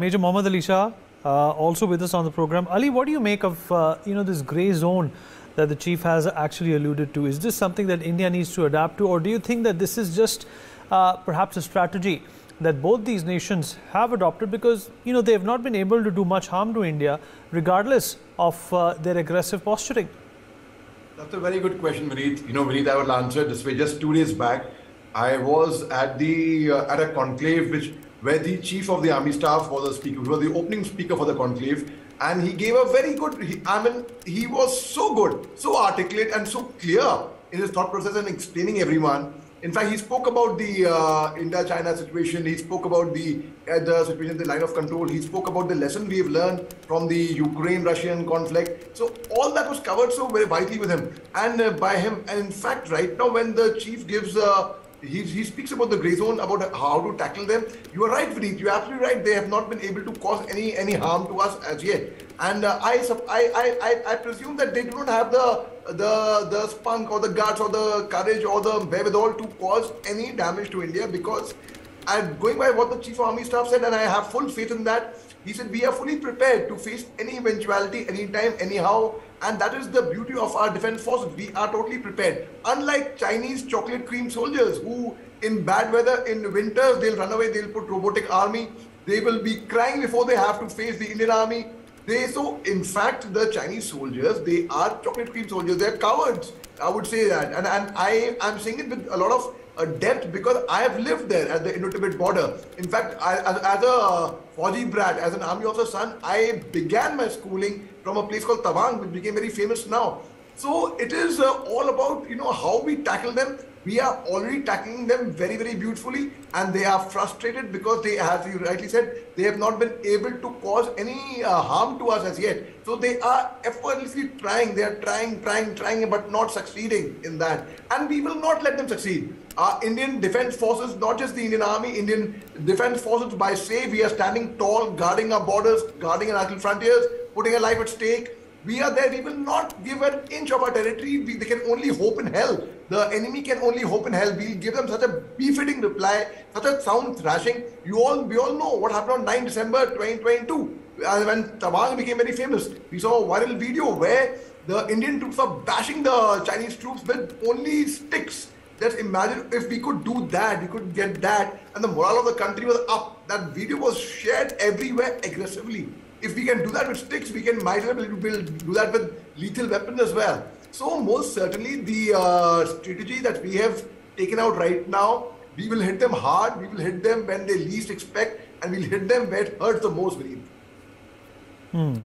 Major Mohommed Ali Shah, also with us on the program. Ali, what do you make of this grey zone that the chief has actually alluded to? Is this something that India needs to adapt to, or do you think that this is just perhaps a strategy that both these nations have adopted because they have not been able to do much harm to India, regardless of their aggressive posturing? That's a very good question, Vineet. Vineet, I will answer it this way. Just 2 days back, I was at a conclave where the chief of the army staff was a speaker. He was the opening speaker for the conclave, and he gave a very good. He was so good, so articulate, and so clear in his thought process and explaining everyone. In fact, he spoke about the India-China situation. He spoke about the situation, the line of control. He spoke about the lesson we have learned from the Ukraine-Russian conflict. So all that was covered so very vitally with him and by him. And in fact, right now, when the chief gives, he speaks about the grey zone, about how to tackle them. You are right, Vineet. You are absolutely right. They have not been able to cause any harm to us as yet. And I presume that they do not have the spunk or the guts or the courage or the wherewithal to cause any damage to India, because I'm going by what the Chief of Army Staff said, and I have full faith in that. He said we are fully prepared to face any eventuality, anytime, anyhow, and that is the beauty of our defense forces. We are totally prepared. Unlike Chinese chocolate cream soldiers who in bad weather, in winters, they'll run away, they'll put robotic army, they will be crying before they have to face the Indian army. So in fact, the Chinese soldiers, they are chocolate cream soldiers. They're cowards. I would say that. And I'm saying it with a lot of depth because I have lived there at the Indo-Tibet border. In fact, as a Fauji brat, as an army officer's son, I began my schooling from a place called Tawang, which became very famous now. So it is all about, how we tackle them. We are already tackling them very, very beautifully, and they are frustrated because they, as you rightly said, they have not been able to cause any harm to us as yet. So they are effortlessly trying. They are trying, but not succeeding in that. And we will not let them succeed. Our Indian Defence Forces, not just the Indian Army, Indian Defence Forces, by say we are standing tall, guarding our borders, guarding our national frontiers, putting our life at stake. We are there. We will not give an inch of our territory. They can only hope in hell. The enemy can only hope in hell. We'll give them such a befitting reply, such a sound thrashing. We all know what happened on 9 December 2022 when Tawang became very famous. We saw a viral video where the Indian troops are bashing the Chinese troops with only sticks. Just imagine if we could do that, we could get that, and the morale of the country was up. That video was shared everywhere aggressively. If we can do that with sticks, we might as well do that with lethal weapons as well. So most certainly the strategy that we have taken out right now, we will hit them hard, we will hit them when they least expect, and we'll hit them where it hurts the most, Vineet.